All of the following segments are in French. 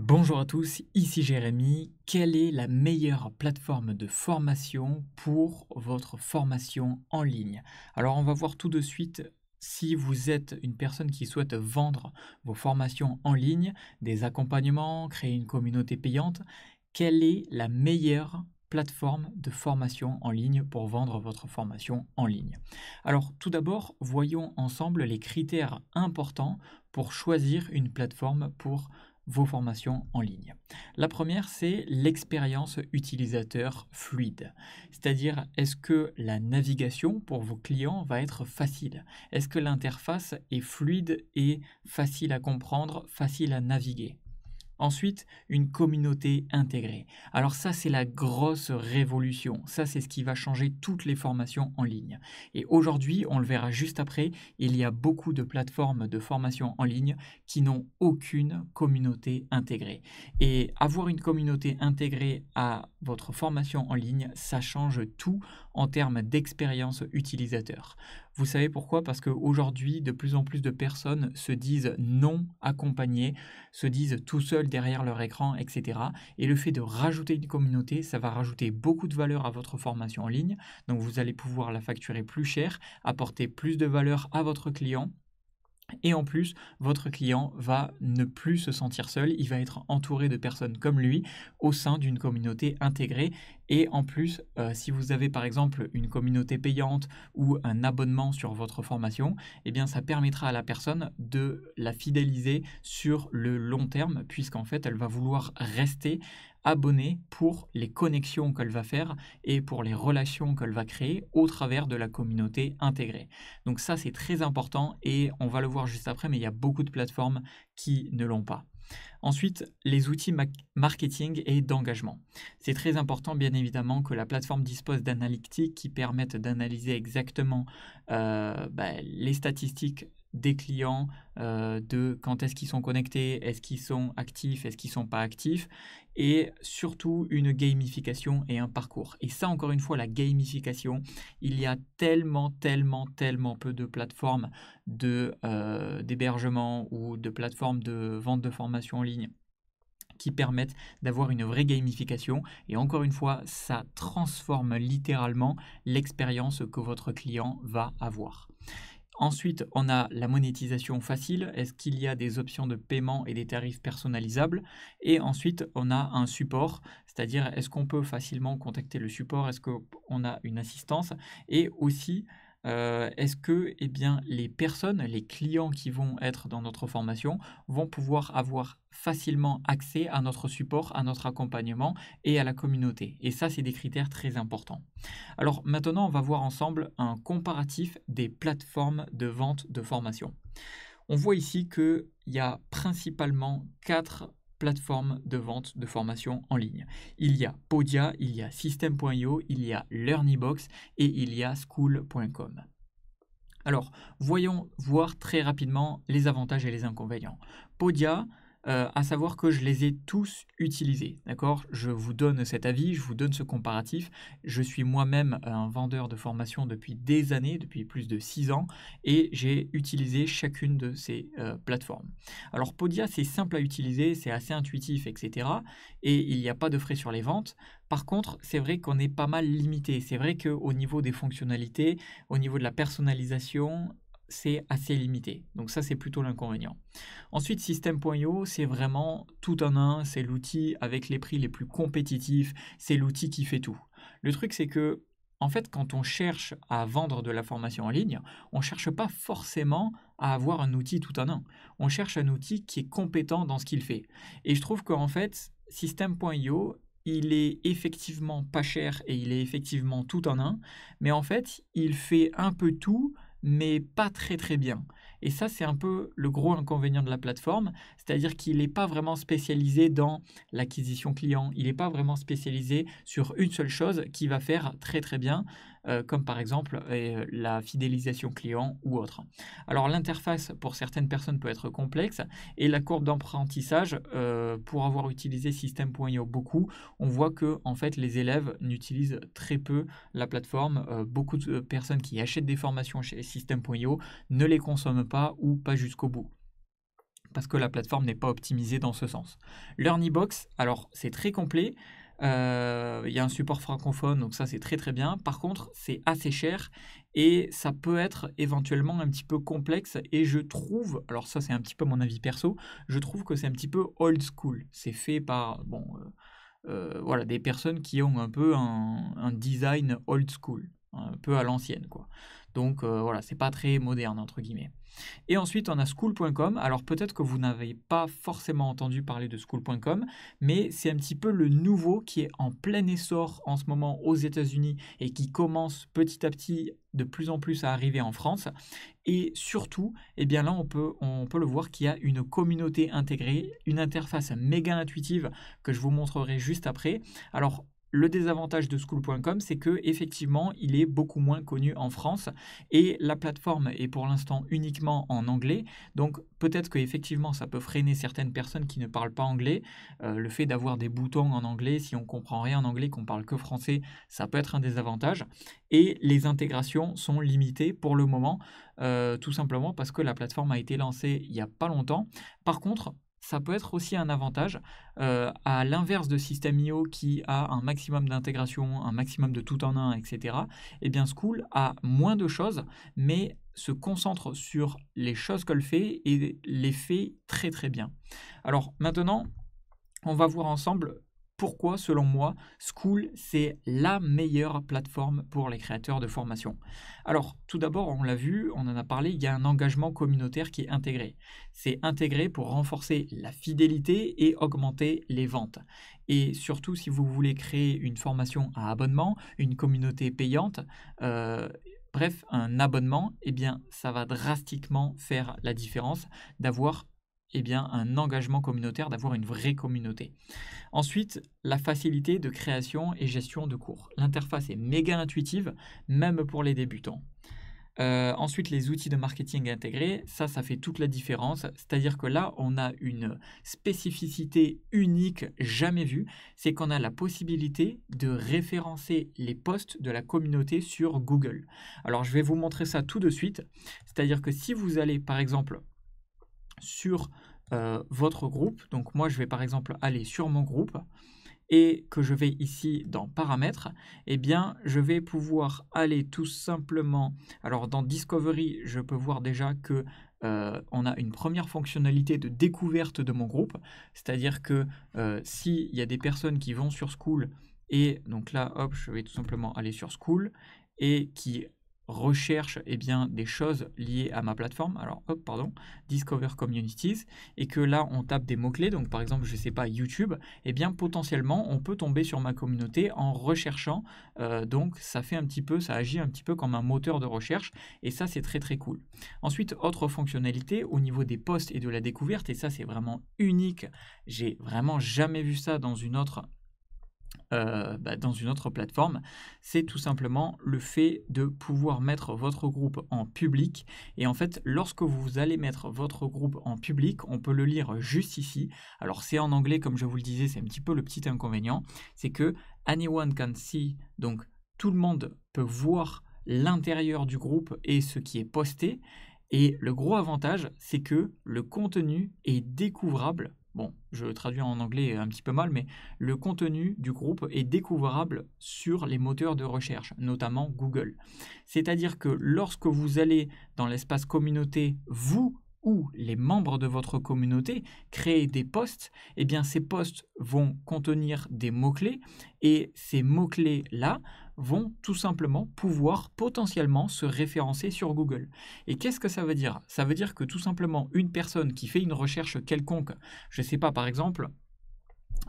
Bonjour à tous, ici Jérémy. Quelle est la meilleure plateforme de formation pour votre formation en ligne? Alors on va voir tout de suite si vous êtes une personne qui souhaite vendre vos formations en ligne, des accompagnements, créer une communauté payante. Quelle est la meilleure plateforme de formation en ligne pour vendre votre formation en ligne? Alors tout d'abord, voyons ensemble les critères importants pour choisir une plateforme pour vos formations en ligne. La première, c'est l'expérience utilisateur fluide. C'est-à-dire, est-ce que la navigation pour vos clients va être facile? Est-ce que l'interface est fluide et facile à comprendre, facile à naviguer? Ensuite, une communauté intégrée. Alors ça, c'est la grosse révolution. Ça, c'est ce qui va changer toutes les formations en ligne. Et aujourd'hui, on le verra juste après, il y a beaucoup de plateformes de formation en ligne qui n'ont aucune communauté intégrée. Et avoir une communauté intégrée à votre formation en ligne, ça change tout en termes d'expérience utilisateur. Vous savez pourquoi? Parce qu'aujourd'hui, de plus en plus de personnes se disent non accompagnées, se disent tout seuls derrière leur écran, etc. Et le fait de rajouter une communauté, ça va rajouter beaucoup de valeur à votre formation en ligne. Donc vous allez pouvoir la facturer plus cher, apporter plus de valeur à votre client. Et en plus, votre client va ne plus se sentir seul, il va être entouré de personnes comme lui au sein d'une communauté intégrée. Et en plus, si vous avez par exemple une communauté payante ou un abonnement sur votre formation, eh bien ça permettra à la personne de la fidéliser sur le long terme, puisqu'en fait, elle va vouloir rester abonnée pour les connexions qu'elle va faire et pour les relations qu'elle va créer au travers de la communauté intégrée. Donc ça, c'est très important et on va le voir juste après, mais il y a beaucoup de plateformes qui ne l'ont pas. Ensuite, les outils marketing et d'engagement. C'est très important, bien évidemment, que la plateforme dispose d'analytics qui permettent d'analyser exactement les statistiques des clients, de quand est-ce qu'ils sont connectés, est-ce qu'ils sont actifs, est-ce qu'ils ne sont pas actifs, et surtout une gamification et un parcours. Et ça, encore une fois, la gamification, il y a tellement peu de plateformes d'hébergement ou de plateformes de vente de formation en ligne qui permettent d'avoir une vraie gamification. Et encore une fois, ça transforme littéralement l'expérience que votre client va avoir. Ensuite, on a la monétisation facile. Est-ce qu'il y a des options de paiement et des tarifs personnalisables? Et ensuite, on a un support, c'est-à-dire est-ce qu'on peut facilement contacter le support? Est-ce qu'on a une assistance? Et aussi, est-ce que les personnes, les clients qui vont être dans notre formation vont pouvoir avoir facilement accès à notre support, à notre accompagnement et à la communauté? Et ça, c'est des critères très importants. Alors maintenant, on va voir ensemble un comparatif des plateformes de vente de formation. On voit ici qu'il y a principalement 4 plateformes de vente de formation en ligne. Il y a Podia, il y a System.io, il y a Learnybox et il y a School.com. Alors, voyons voir très rapidement les avantages et les inconvénients. Podia, à savoir que je les ai tous utilisés, d'accord? Je vous donne cet avis, je vous donne ce comparatif. Je suis moi-même un vendeur de formation depuis des années, depuis plus de 6 ans, et j'ai utilisé chacune de ces plateformes. Alors Podia, c'est simple à utiliser, c'est assez intuitif, etc. Et il n'y a pas de frais sur les ventes. Par contre, c'est vrai qu'on est pas mal limité. C'est vrai qu'au niveau des fonctionnalités, au niveau de la personnalisation, c'est assez limité. Donc ça, c'est plutôt l'inconvénient. Ensuite, System.io, c'est vraiment tout en un. C'est l'outil avec les prix les plus compétitifs. C'est l'outil qui fait tout. Le truc, c'est que, en fait, quand on cherche à vendre de la formation en ligne, on ne cherche pas forcément à avoir un outil tout en un. On cherche un outil qui est compétent dans ce qu'il fait. Et je trouve qu'en fait, System.io, il est effectivement pas cher et il est effectivement tout en un, mais en fait, il fait un peu tout, mais pas très bien. Et ça, c'est un peu le gros inconvénient de la plateforme, c'est-à-dire qu'il n'est pas vraiment spécialisé dans l'acquisition client, il n'est pas vraiment spécialisé sur une seule chose qui va faire très bien, comme par exemple la fidélisation client ou autre. Alors l'interface pour certaines personnes peut être complexe et la courbe d'apprentissage, pour avoir utilisé System.io beaucoup, on voit que en fait les élèves n'utilisent très peu la plateforme. Beaucoup de personnes qui achètent des formations chez System.io ne les consomment pas ou pas jusqu'au bout. parce que la plateforme n'est pas optimisée dans ce sens. LearnyBox, alors c'est très complet, il y a un support francophone, donc ça c'est très très bien. Par contre, c'est assez cher et ça peut être éventuellement un petit peu complexe et je trouve, alors ça c'est un petit peu mon avis perso, je trouve que c'est un petit peu old school. C'est fait par, voilà, des personnes qui ont un peu un design old school, un peu à l'ancienne, quoi. Donc voilà, c'est pas très moderne, entre guillemets. Et ensuite, on a school.com. Alors peut-être que vous n'avez pas forcément entendu parler de school.com, mais c'est un petit peu le nouveau qui est en plein essor en ce moment aux États-Unis et qui commence petit à petit de plus en plus à arriver en France. Et surtout, eh bien là, on peut le voir qu'il y a une communauté intégrée, une interface méga intuitive que je vous montrerai juste après. Alors, le désavantage de school.com, c'est que effectivement, il est beaucoup moins connu en France et la plateforme est pour l'instant uniquement en anglais. Donc peut-être qu'effectivement, ça peut freiner certaines personnes qui ne parlent pas anglais. Le fait d'avoir des boutons en anglais, si on comprend rien en anglais, qu'on parle que français, ça peut être un désavantage. Et les intégrations sont limitées pour le moment, tout simplement parce que la plateforme a été lancée il n'y a pas longtemps. Par contre, ça peut être aussi un avantage, à l'inverse de System.io qui a un maximum d'intégration, un maximum de tout en un, etc. Eh bien School a moins de choses, mais se concentre sur les choses qu'elle fait et les fait très très bien. Alors maintenant, on va voir ensemble pourquoi, selon moi, School, c'est la meilleure plateforme pour les créateurs de formation. Alors, tout d'abord, on l'a vu, on en a parlé, il y a un engagement communautaire qui est intégré. C'est intégré pour renforcer la fidélité et augmenter les ventes. Et surtout, si vous voulez créer une formation à abonnement, une communauté payante, bref, un abonnement, eh bien, ça va drastiquement faire la différence d'avoir un engagement communautaire, d'avoir une vraie communauté. Ensuite, la facilité de création et gestion de cours. L'interface est méga intuitive, même pour les débutants. Ensuite, les outils de marketing intégrés, ça fait toute la différence. C'est-à-dire que là, on a une spécificité unique, jamais vue. C'est qu'on a la possibilité de référencer les posts de la communauté sur Google. Alors, je vais vous montrer ça tout de suite. C'est-à-dire que si vous allez, par exemple, sur votre groupe, donc moi je vais par exemple aller sur mon groupe et que je vais ici dans paramètres, eh bien je vais pouvoir aller tout simplement, alors dans Discovery je peux voir déjà que on a une première fonctionnalité de découverte de mon groupe, c'est-à-dire que s'il y a des personnes qui vont sur School et donc là hop je vais tout simplement aller sur School et qui recherche des choses liées à ma plateforme, alors hop, pardon, Discover Communities, et que là on tape des mots-clés, donc par exemple je sais pas YouTube, eh bien potentiellement on peut tomber sur ma communauté en recherchant, donc ça agit un petit peu comme un moteur de recherche, et ça c'est très très cool. Ensuite, autre fonctionnalité au niveau des posts et de la découverte, et ça c'est vraiment unique, j'ai vraiment jamais vu ça dans une autre plateforme, c'est tout simplement le fait de pouvoir mettre votre groupe en public. Et en fait, lorsque vous allez mettre votre groupe en public, on peut le lire juste ici. Alors c'est en anglais, comme je vous le disais, c'est un petit peu le petit inconvénient, c'est que anyone can see, donc tout le monde peut voir l'intérieur du groupe et ce qui est posté. Et le gros avantage, c'est que le contenu est découvrable. Bon, je traduis en anglais un petit peu mal, mais le contenu du groupe est découvrable sur les moteurs de recherche, notamment Google. C'est-à-dire que lorsque vous allez dans l'espace communauté, vous ou les membres de votre communauté créez des posts, eh bien ces posts vont contenir des mots-clés et ces mots-clés-là vont tout simplement pouvoir potentiellement se référencer sur Google. Et qu'est-ce que ça veut dire? Ça veut dire que tout simplement une personne qui fait une recherche quelconque, je ne sais pas, par exemple,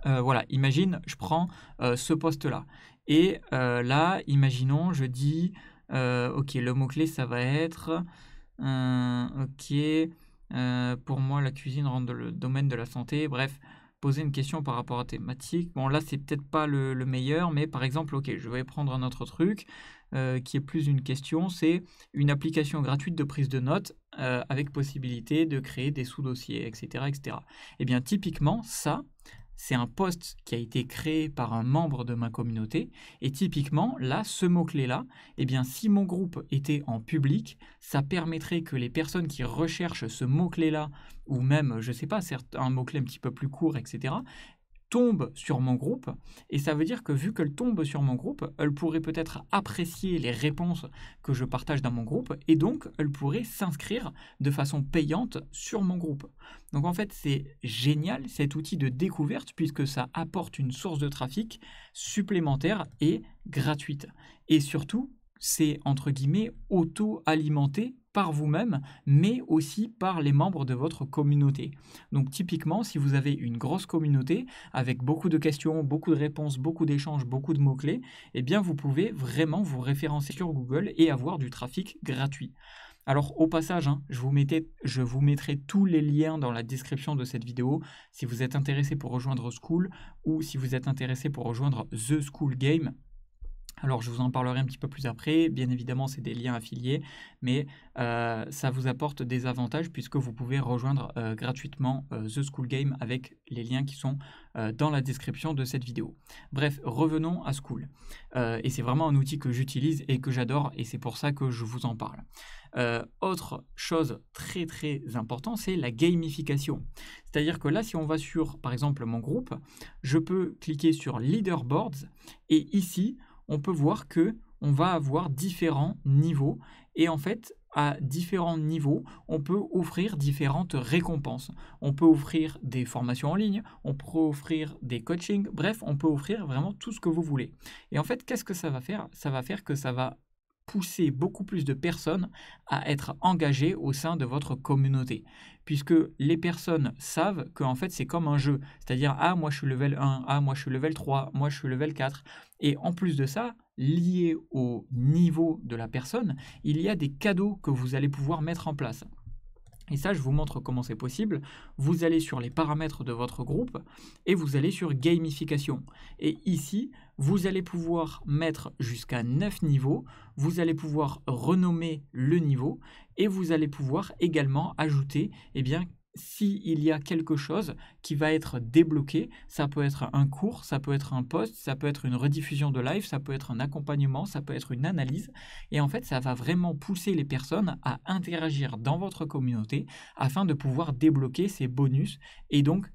voilà, imagine, je prends ce post-là. Et là, imaginons, je dis, ok, le mot-clé, ça va être, ok, pour moi, la cuisine rentre dans le domaine de la santé. Bref, poser une question par rapport à thématique. Bon, là, c'est peut-être pas le meilleur, mais par exemple, ok, je vais prendre un autre truc qui est plus une question. C'est une application gratuite de prise de notes avec possibilité de créer des sous-dossiers, etc., etc. Eh bien, typiquement, ça c'est un post qui a été créé par un membre de ma communauté. Et typiquement, là, ce mot-clé-là, eh bien, si mon groupe était en public, ça permettrait que les personnes qui recherchent ce mot-clé-là, ou même, je ne sais pas, un mot-clé un petit peu plus court, etc., tombe sur mon groupe, et ça veut dire que vu qu'elle tombe sur mon groupe, elle pourrait peut-être apprécier les réponses que je partage dans mon groupe, et donc elle pourrait s'inscrire de façon payante sur mon groupe. Donc en fait, c'est génial cet outil de découverte puisque ça apporte une source de trafic supplémentaire et gratuite. Et surtout, c'est entre guillemets auto-alimenté par vous-même, mais aussi par les membres de votre communauté. Donc typiquement, si vous avez une grosse communauté avec beaucoup de questions, beaucoup de réponses, beaucoup d'échanges, beaucoup de mots-clés, eh bien vous pouvez vraiment vous référencer sur Google et avoir du trafic gratuit. Alors au passage, je vous mettrai tous les liens dans la description de cette vidéo si vous êtes intéressé pour rejoindre Skool ou si vous êtes intéressé pour rejoindre The Skool Game. Alors, je vous en parlerai un petit peu plus après. Bien évidemment, c'est des liens affiliés, mais ça vous apporte des avantages puisque vous pouvez rejoindre gratuitement The Skool Game avec les liens qui sont dans la description de cette vidéo. Bref, revenons à Skool. Et c'est vraiment un outil que j'utilise et que j'adore, et c'est pour ça que je vous en parle. Autre chose très très importante, c'est la gamification. C'est-à-dire que là, si on va sur, par exemple, mon groupe, je peux cliquer sur Leaderboards, et ici, on peut voir que on va avoir différents niveaux, et en fait, à différents niveaux, on peut offrir différentes récompenses. On peut offrir des formations en ligne, on peut offrir des coachings, bref, on peut offrir vraiment tout ce que vous voulez. Et en fait, qu'est-ce que ça va faire? Ça va faire que ça va pousser beaucoup plus de personnes à être engagées au sein de votre communauté. Puisque les personnes savent qu'en fait c'est comme un jeu. C'est-à-dire, ah moi je suis level 1, ah moi je suis level 3, moi je suis level 4. Et en plus de ça, lié au niveau de la personne, il y a des cadeaux que vous allez pouvoir mettre en place. Et ça, je vous montre comment c'est possible. Vous allez sur les paramètres de votre groupe et vous allez sur gamification. Et ici, vous allez pouvoir mettre jusqu'à 9 niveaux. Vous allez pouvoir renommer le niveau et vous allez pouvoir également ajouter, s'il y a quelque chose qui va être débloqué, ça peut être un cours, ça peut être un post, ça peut être une rediffusion de live, ça peut être un accompagnement, ça peut être une analyse. Et en fait, ça va vraiment pousser les personnes à interagir dans votre communauté afin de pouvoir débloquer ces bonus. Et donc,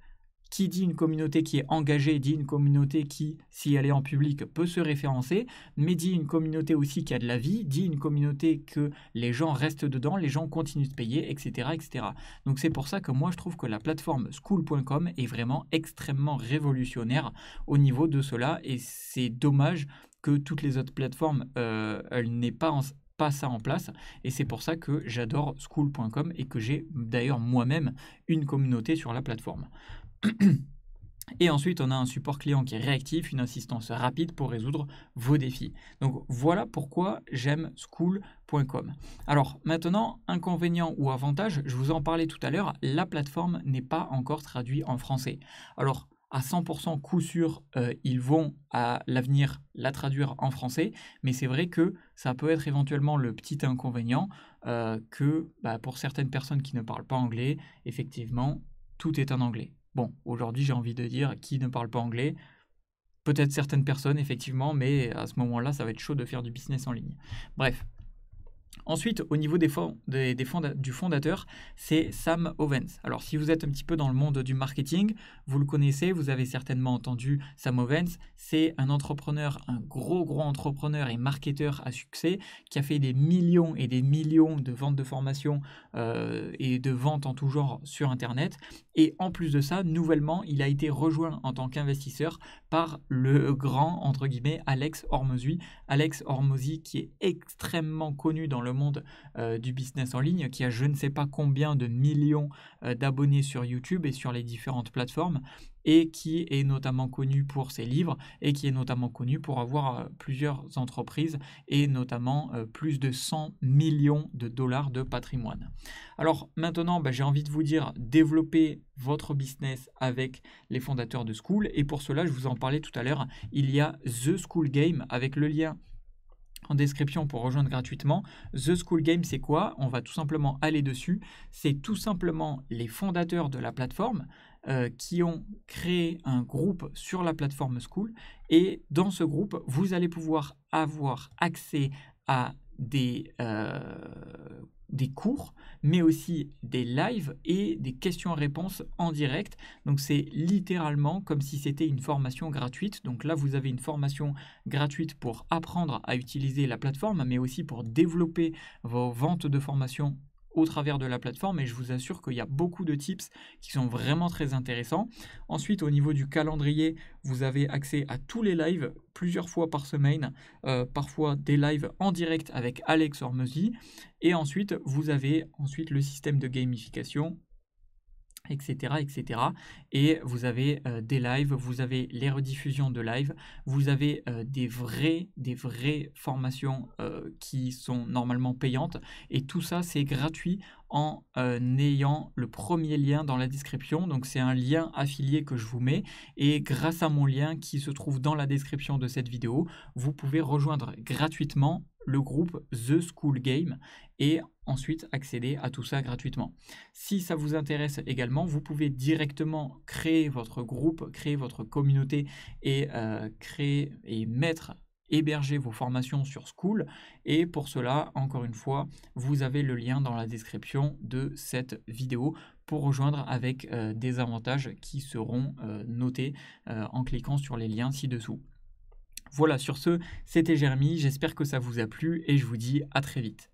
qui dit une communauté qui est engagée, dit une communauté qui, si elle est en public, peut se référencer, mais dit une communauté aussi qui a de la vie, dit une communauté que les gens restent dedans, les gens continuent de payer, etc. etc. Donc c'est pour ça que moi je trouve que la plateforme Skool.com est vraiment extrêmement révolutionnaire au niveau de cela, et c'est dommage que toutes les autres plateformes elles n'aient pas ça en place, et c'est pour ça que j'adore Skool.com et que j'ai d'ailleurs moi-même une communauté sur la plateforme. Et ensuite, on a un support client qui est réactif, une assistance rapide pour résoudre vos défis. Donc voilà pourquoi j'aime Skool.com. Alors maintenant, inconvénient ou avantage, je vous en parlais tout à l'heure, la plateforme n'est pas encore traduite en français. Alors à 100% coup sûr, ils vont à l'avenir la traduire en français, mais c'est vrai que ça peut être éventuellement le petit inconvénient que pour certaines personnes qui ne parlent pas anglais, effectivement, tout est en anglais. Bon, aujourd'hui, j'ai envie de dire qui ne parle pas anglais. Peut-être certaines personnes, effectivement, mais à ce moment-là, ça va être chaud de faire du business en ligne. Bref. Ensuite, au niveau du fondateur, c'est Sam Ovens. Alors, si vous êtes un petit peu dans le monde du marketing, vous le connaissez, vous avez certainement entendu Sam Ovens. C'est un entrepreneur, un gros entrepreneur et marketeur à succès qui a fait des millions et des millions de ventes de formation et de ventes en tout genre sur Internet. Et en plus de ça, nouvellement, il a été rejoint en tant qu'investisseur par le grand, entre guillemets, Alex Hormozy. Alex Hormozy qui est extrêmement connu dans le monde du business en ligne, qui a je ne sais pas combien de millions d'abonnés sur YouTube et sur les différentes plateformes, et qui est notamment connu pour ses livres et qui est notamment connu pour avoir plusieurs entreprises et notamment plus de 100 millions de dollars de patrimoine. Alors maintenant, j'ai envie de vous dire, développez votre business avec les fondateurs de Skool, et pour cela, je vous en parlais tout à l'heure, il y a The Skool Game avec le lien en description pour rejoindre gratuitement. The Skool Game, c'est quoi? On va tout simplement aller dessus. C'est tout simplement les fondateurs de la plateforme qui ont créé un groupe sur la plateforme Skool et dans ce groupe, vous allez pouvoir avoir accès à des cours, mais aussi des lives et des questions-réponses en direct. Donc c'est littéralement comme si c'était une formation gratuite. Donc là, vous avez une formation gratuite pour apprendre à utiliser la plateforme, mais aussi pour développer vos ventes de formation au travers de la plateforme et je vous assure qu'il y a beaucoup de tips qui sont vraiment très intéressants. Ensuite, au niveau du calendrier, vous avez accès à tous les lives plusieurs fois par semaine, parfois des lives en direct avec Alex Hormozy et ensuite, vous avez le système de gamification etc., etc. Et vous avez des lives, vous avez les rediffusions de live, vous avez des vraies formations qui sont normalement payantes. Et tout ça, c'est gratuit en ayant le premier lien dans la description. Donc c'est un lien affilié que je vous mets. Et grâce à mon lien qui se trouve dans la description de cette vidéo, vous pouvez rejoindre gratuitement le groupe The Skool Game et ensuite accéder à tout ça gratuitement. Si ça vous intéresse également, vous pouvez directement créer votre groupe, créer votre communauté et héberger vos formations sur Skool. Et pour cela, encore une fois, vous avez le lien dans la description de cette vidéo pour rejoindre avec des avantages qui seront notés en cliquant sur les liens ci-dessous. Voilà, sur ce, c'était Jérémy, j'espère que ça vous a plu et je vous dis à très vite.